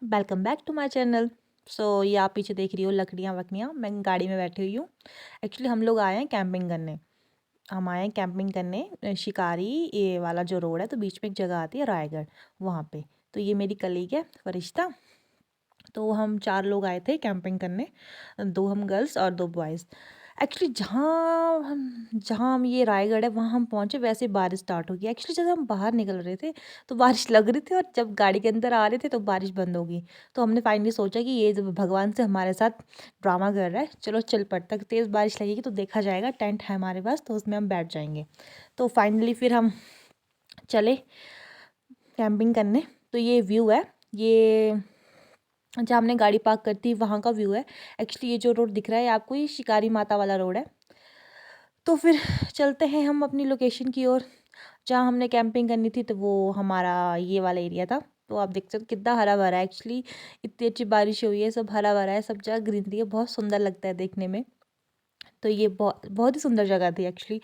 Welcome back to my channel. ये आप पीछे देख रही हो लकड़ियाँ वकड़ियाँ, मैं गाड़ी में बैठी हुई हूँ। एक्चुअली हम लोग आए हैं कैंपिंग करने। हम आए हैं कैंपिंग करने शिकारी ये वाला जो रोड है, तो बीच में एक जगह आती है रायगढ़, वहाँ पे। तो ये मेरी कलीग है फरिश्ता। तो हम 4 लोग आए थे कैंपिंग करने, 2 हम गर्ल्स और 2 बॉयज़। एक्चुअली जहाँ हम ये रायगढ़ है वहाँ हम पहुँचे, वैसे बारिश स्टार्ट हो गई। एक्चुअली जब हम बाहर निकल रहे थे तो बारिश लग रही थी, और जब गाड़ी के अंदर आ रहे थे तो बारिश बंद हो गई। तो हमने फाइनली सोचा कि ये जब भगवान से हमारे साथ ड्रामा कर रहा है, चलो चल पड़ता है। तेज़ बारिश लगेगी तो देखा जाएगा, टेंट है हमारे पास तो उसमें हम बैठ जाएंगे। तो फाइनली फिर हम चले कैंपिंग करने। तो ये व्यू है, ये जहाँ हमने गाड़ी पार्क कर थी वहाँ का व्यू है। एक्चुअली ये जो रोड दिख रहा है आपको, ये शिकारी माता वाला रोड है। तो फिर चलते हैं हम अपनी लोकेशन की ओर, जहाँ हमने कैंपिंग करनी थी। तो वो हमारा ये वाला एरिया था। तो आप देख सकते हो कितना हरा भरा है। एक्चुअली इतनी अच्छी बारिश हुई है, सब हरा भरा है, सब जगह ग्रीनरी है, बहुत सुंदर लगता है देखने में। तो ये बहुत बहुत ही सुंदर जगह थी एक्चुअली।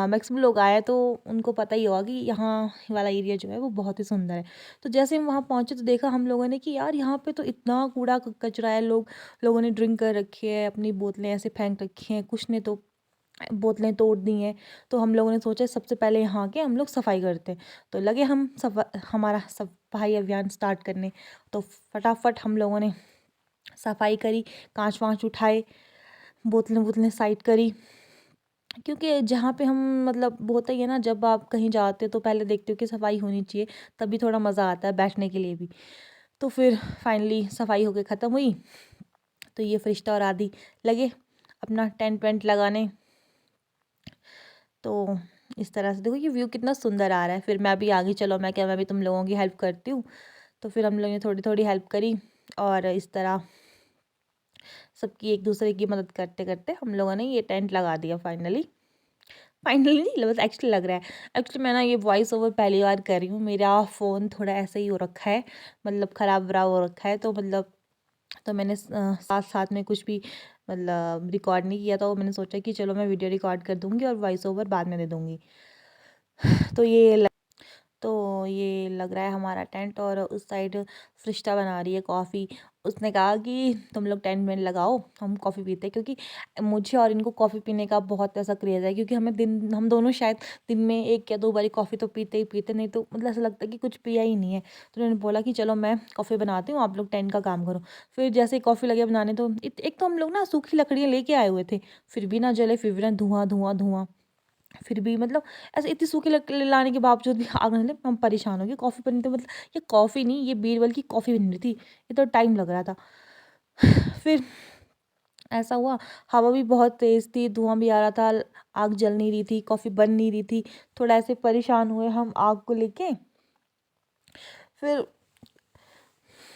मैक्सिमम लोग आए तो उनको पता ही होगा कि यहाँ वाला एरिया जो है वो बहुत ही सुंदर है। तो जैसे हम वहाँ पहुँचे तो देखा हम लोगों ने कि यार यहाँ पे तो इतना कूड़ा कचरा है। लोगों ने ड्रिंक कर रखी है, अपनी बोतलें ऐसे फेंक रखी हैं, कुछ ने तो बोतलें तोड़ दी हैं। तो हम लोगों ने सोचा सबसे पहले यहाँ के हम लोग सफाई करते हैं। तो लगे हम हमारा सफाई अभियान स्टार्ट करने। तो फटाफट हम लोगों ने सफाई करी, कांच वाँच उठाए, बोतलें वोतलें साइड करी। क्योंकि जहाँ पे हम मतलब होता ही है ना, जब आप कहीं जाते हो तो पहले देखते हो कि सफाई होनी चाहिए, तभी थोड़ा मज़ा आता है बैठने के लिए भी। तो फिर फाइनली सफाई होके ख़त्म हुई। तो ये फरिश्ता और आदि लगे अपना टेंट वेंट लगाने। तो इस तरह से देखो ये व्यू कितना सुंदर आ रहा है। फिर मैं भी आगे, चलो मैं भी तुम लोगों की हेल्प करती हूँ। तो फिर हम लोगों ने थोड़ी थोड़ी हेल्प करी, और इस तरह सबकी एक दूसरे की मदद करते करते हम लोगों ने ये टेंट लगा दिया फाइनली। फाइनली नहीं, बस एक्चुअली लग रहा है। एक्चुअली मैं ना ये वॉइस ओवर पहली बार कर रही हूँ। मेरा फ़ोन थोड़ा ऐसे ही हो रखा है, मतलब ख़राब वराब हो रखा है। तो मतलब तो मैंने साथ साथ में कुछ भी मतलब रिकॉर्ड नहीं किया था। वो मैंने सोचा कि चलो मैं वीडियो रिकॉर्ड कर दूँगी और वॉइस ओवर बाद में दे दूँगी। तो ये लग रहा है हमारा टेंट, और उस साइड फरिश्ता बना रही है कॉफ़ी। उसने कहा कि तुम लोग टेंट वेंट लगाओ, हम कॉफ़ी पीते हैं। क्योंकि मुझे और इनको कॉफ़ी पीने का बहुत ऐसा क्रेज़ है। क्योंकि हम दोनों शायद दिन में 1 या 2 बारी कॉफ़ी तो पीते ही पीते, नहीं तो मतलब ऐसा लगता है कि कुछ पिया ही नहीं है। तो उन्होंने बोला कि चलो मैं कॉफ़ी बनाती हूँ, आप लोग टेंट का काम करो। फिर जैसे ही कॉफ़ी लगे बनाने, तो एक तो हम लोग ना सूखी लकड़ियाँ लेके आए हुए थे, फिर भी ना जले, फिर भी ना धुआँ धुआँ धुआँ। फिर भी मतलब ऐसे इतनी सूखी लकड़ी लाने के बावजूद भी आग ना लगे। हम परेशान हो गए। कॉफ़ी बनी, तो मतलब ये कॉफ़ी नहीं, ये बीरबल की कॉफ़ी बन रही थी। ये तो टाइम लग रहा था। फिर ऐसा हुआ, हवा भी बहुत तेज़ थी, धुआं भी आ रहा था, आग जल नहीं रही थी, कॉफ़ी बन नहीं रही थी। थोड़ा ऐसे परेशान हुए हम आग को लेके। फिर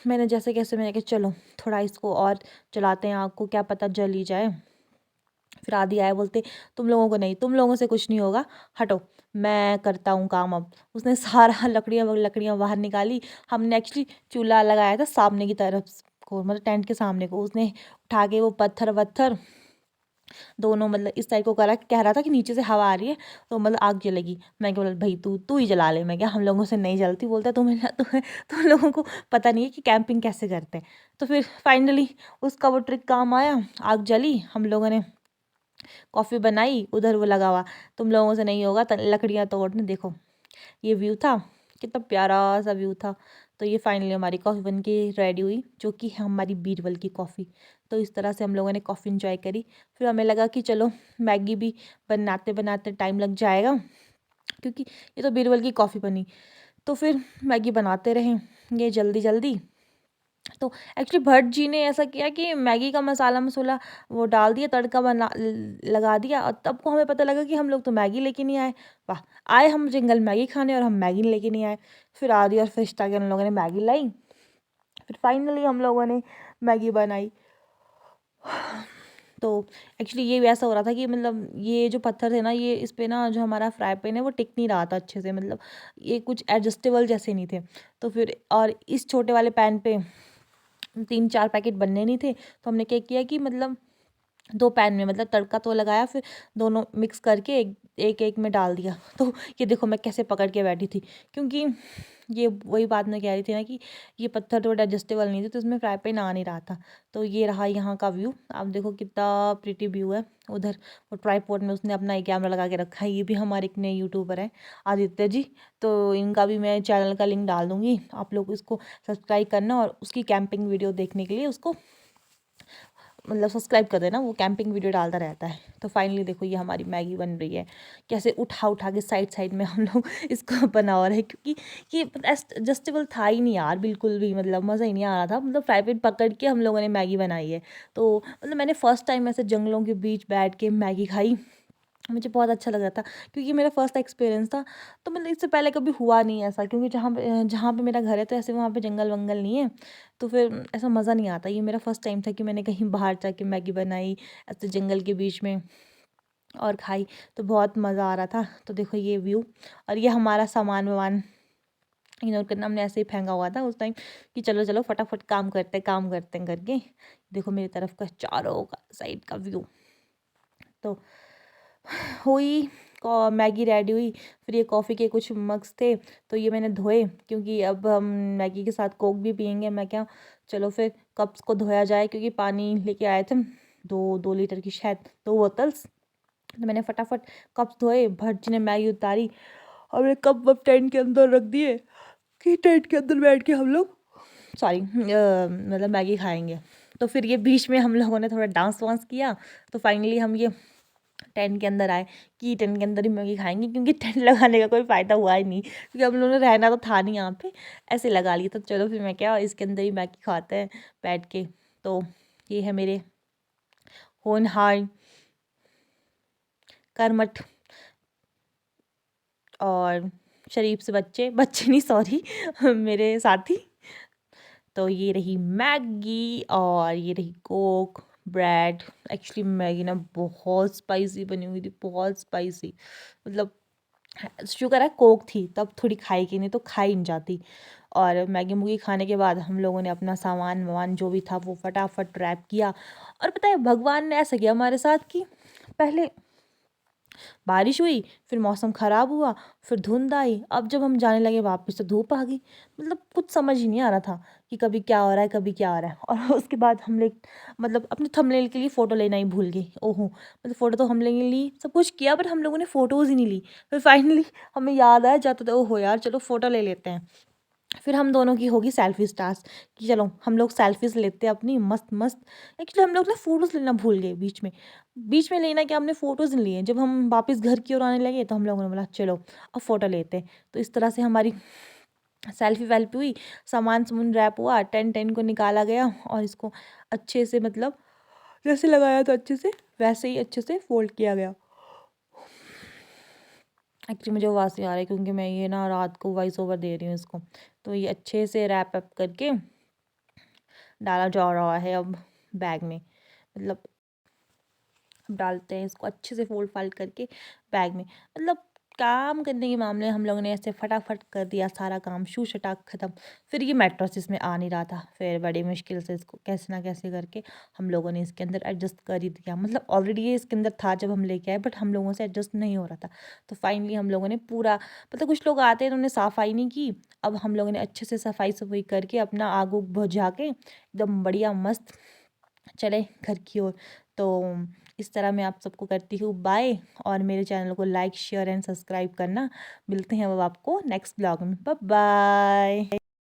मैंने कहा चलो थोड़ा इसको और जलाते हैं आग को, क्या पता जल ही जाए। फिर आदि आए, बोलते तुम लोगों को नहीं, तुम लोगों से कुछ नहीं होगा, हटो, मैं करता हूँ काम अब। उसने सारा लकड़ियाँ बाहर निकाली। हमने एक्चुअली चूल्हा लगाया था सामने की तरफ को, मतलब टेंट के सामने को। उसने उठा के वो पत्थर वत्थर दोनों मतलब इस साइड को करा, कह रहा था कि नीचे से हवा आ रही है तो मतलब आग जलेगी। मैं क्या बोला, भाई तू तू ही जला ले। मैं क्या, हम लोगों से नहीं जलती। बोलता तुम लोगों को पता नहीं है कि कैंपिंग कैसे करते हैं। तो फिर फाइनली उसका वो ट्रिक काम आया, आग जली, हम लोगों ने कॉफ़ी बनाई, उधर वो लगा हुआ, तुम लोगों से नहीं होगा, लकड़ियाँ तोड़ने। देखो ये व्यू था, कितना प्यारा सा व्यू था। तो ये फाइनली हमारी कॉफ़ी बन के रेडी हुई, जो कि है हमारी बीरबल की कॉफ़ी। तो इस तरह से हम लोगों ने कॉफ़ी इंजॉय करी। फिर हमें लगा कि चलो मैगी भी बनाते बनाते टाइम लग जाएगा, क्योंकि ये तो बीरबल की कॉफ़ी बनी। तो फिर मैगी बनाते रहे ये जल्दी जल्दी। तो एक्चुअली भट्ट जी ने ऐसा किया कि मैगी का मसाला मसूला वो डाल दिया, तड़का बना लगा दिया, और तब को हमें पता लगा कि हम लोग तो मैगी लेके नहीं आए। वाह, आए हम जिंगल मैगी खाने और हम मैगी लेके नहीं आए। फिर आदि और फिस्टा के उन लोगों ने मैगी लाई। फिर फाइनली हम लोगों ने मैगी बनाई। तो एक्चुअली ये भी ऐसा हो रहा था कि मतलब ये जो पत्थर थे ना, ये इस पे ना जो हमारा फ्राई पैन है वो टिक नहीं रहा था अच्छे से, मतलब ये कुछ एडजस्टेबल जैसे नहीं थे। तो फिर और इस छोटे वाले पैन पे 3-4 पैकेट बनने नहीं थे। तो हमने क्या किया कि मतलब दो पैन में मतलब तड़का तो लगाया, फिर दोनों मिक्स करके एक में डाल दिया। तो ये देखो मैं कैसे पकड़ के बैठी थी, क्योंकि ये वही बात मैं कह रही थी ना कि ये पत्थर तो एडजस्टेबल नहीं थे, तो इसमें फ्राई पैन आ नहीं रहा था। तो ये रहा यहाँ का व्यू। आप देखो कितना प्रिटी व्यू है। उधर वो ट्राईपॉड में उसने अपना एक कैमरा लगा के रखा है। ये भी हमारे एक नए यूट्यूबर हैं, आदित्य जी। तो इनका भी मैं चैनल का लिंक डाल दूँगी, आप लोग इसको सब्सक्राइब करना और उसकी कैंपिंग वीडियो देखने के लिए उसको मतलब सब्सक्राइब कर देना। वो कैंपिंग वीडियो डालता रहता है। तो फाइनली देखो ये हमारी मैगी बन रही है, कैसे उठा उठा के साइड साइड में हम लोग इसको बना रहे हैं, क्योंकि ये एडजस्टेबल था ही नहीं यार, बिल्कुल भी मतलब मज़ा ही नहीं आ रहा था। मतलब फ्राई पैन पकड़ के हम लोगों ने मैगी बनाई है। तो मतलब मैंने फ़र्स्ट टाइम ऐसे जंगलों के बीच बैठ के मैगी खाई, मुझे बहुत अच्छा लग रहा था, क्योंकि मेरा फर्स्ट एक्सपीरियंस था। तो मतलब इससे पहले कभी हुआ नहीं ऐसा, क्योंकि जहाँ पे मेरा घर है तो ऐसे वहाँ पे जंगल वंगल नहीं है, तो फिर ऐसा मज़ा नहीं आता। ये मेरा फर्स्ट टाइम था कि मैंने कहीं बाहर जाके मैगी बनाई ऐसे जंगल के बीच में और खाई। तो बहुत मज़ा आ रहा था। तो देखो ये व्यू, और ये हमारा सामान वामान इग्नोर करना, हमने ऐसे ही फेंका हुआ था उस टाइम कि चलो चलो फटाफट काम करते हैं करके। देखो मेरी तरफ का चारों का साइड का व्यू। तो हुई मैगी रेडी हुई। फिर ये कॉफ़ी के कुछ मग्स थे, तो ये मैंने धोए, क्योंकि अब हम मैगी के साथ कोक भी पियेंगे। मैं क्या, चलो फिर कप्स को धोया जाए, क्योंकि पानी लेके आए थे 2 लीटर की शायद 2 बोतल्स। तो मैंने फटाफट कप्स धोए, भर्जी ने मैगी उतारी और एक कप वप टेंट के अंदर रख दिए कि टेंट के अंदर बैठ के हम लोग सॉरी मतलब मैगी खाएंगे। तो फिर ये बीच में हम लोगों ने थोड़ा डांस वांस किया। तो फाइनली हम ये टेंट के अंदर आए कि टेंट के अंदर ही मैगी खाएंगे, क्योंकि टेंट लगाने का कोई फ़ायदा हुआ ही नहीं, क्योंकि हम लोगों ने रहना तो था नहीं यहाँ पे, ऐसे लगा लिया। तो चलो फिर मैं क्या, इसके अंदर ही मैगी खाते हैं बैठ के। तो ये है मेरे होनहार कर्मठ और शरीफ से बच्चे बच्चे नहीं सॉरी मेरे साथी। तो ये रही मैगी और ये रही कोक, ब्रेड। एक्चुअली मैगी ना बहुत स्पाइसी बनी हुई थी, बहुत स्पाइसी। मतलब शुक्र है कोक थी तब थोड़ी खाई की, नहीं तो खाई नहीं जाती। और मैगी मूगी खाने के बाद हम लोगों ने अपना सामान वामान जो भी था वो फटाफट रैप किया। और पता है भगवान ने ऐसा किया हमारे साथ कि पहले बारिश हुई, फिर मौसम ख़राब हुआ, फिर धुंध आई, अब जब हम जाने लगे वापस तो धूप आ गई। मतलब कुछ समझ ही नहीं आ रहा था कि कभी क्या हो रहा है, कभी क्या हो रहा है। और उसके बाद हम लोग मतलब अपने थंबनेल के लिए फ़ोटो लेना ही भूल गए। ओहो, मतलब फ़ोटो तो हम लोगों ने ली, सब कुछ किया, बट हम लोगों ने फ़ोटोज़ ही नहीं ली। फिर फाइनली हमें याद आया जाते थे, ओहो यार चलो फ़ोटो ले लेते हैं। फिर हम दोनों की होगी सेल्फी स्टार्स कि चलो हम लोग सेल्फीज लेते हैं अपनी मस्त मस्त। एक्चुअली हम लोग ना फ़ोटोज़ लेना भूल गए बीच में लेना क्या, हमने फ़ोटोज़ नहीं लिए। जब हम वापस घर की ओर आने लगे तो हम लोगों ने बोला चलो अब फ़ोटो लेते हैं। तो इस तरह से हमारी सेल्फी वेल्फी हुई, सामान सुमन रैप हुआ, टेन टेन को निकाला गया और इसको अच्छे से मतलब जैसे लगाया तो अच्छे से वैसे ही अच्छे से फोल्ड किया गया। एक्चुअली मुझे आवाज़ नहीं आ रही, क्योंकि मैं ये ना रात को वॉइस ओवर दे रही हूँ इसको। तो ये अच्छे से रैप अप करके डाला जा रहा है अब बैग में। मतलब अब डालते हैं इसको अच्छे से फोल्ड फाल्ड करके बैग में। मतलब काम करने के मामले में हम लोगों ने ऐसे फटाफट कर दिया सारा काम, शू शटाक ख़त्म। फिर ये मेट्रोस इसमें आ नहीं रहा था, फिर बड़ी मुश्किल से इसको कैसे ना कैसे करके हम लोगों ने इसके अंदर एडजस्ट कर ही दिया। मतलब ऑलरेडी ये इसके अंदर था जब हम लेके आए, बट हम लोगों से एडजस्ट नहीं हो रहा था। तो फाइनली हम लोगों ने पूरा, मतलब कुछ लोग आते हैं उन्होंने सफाई नहीं की। अब हम लोगों ने अच्छे से सफाई सफाई करके अपना आग उग बुझा के एकदम बढ़िया मस्त चले घर की ओर। तो इस तरह मैं आप सबको करती हूँ बाय, और मेरे चैनल को लाइक शेयर एंड सब्सक्राइब करना। मिलते हैं अब आपको नेक्स्ट ब्लॉग में, बाय बाय।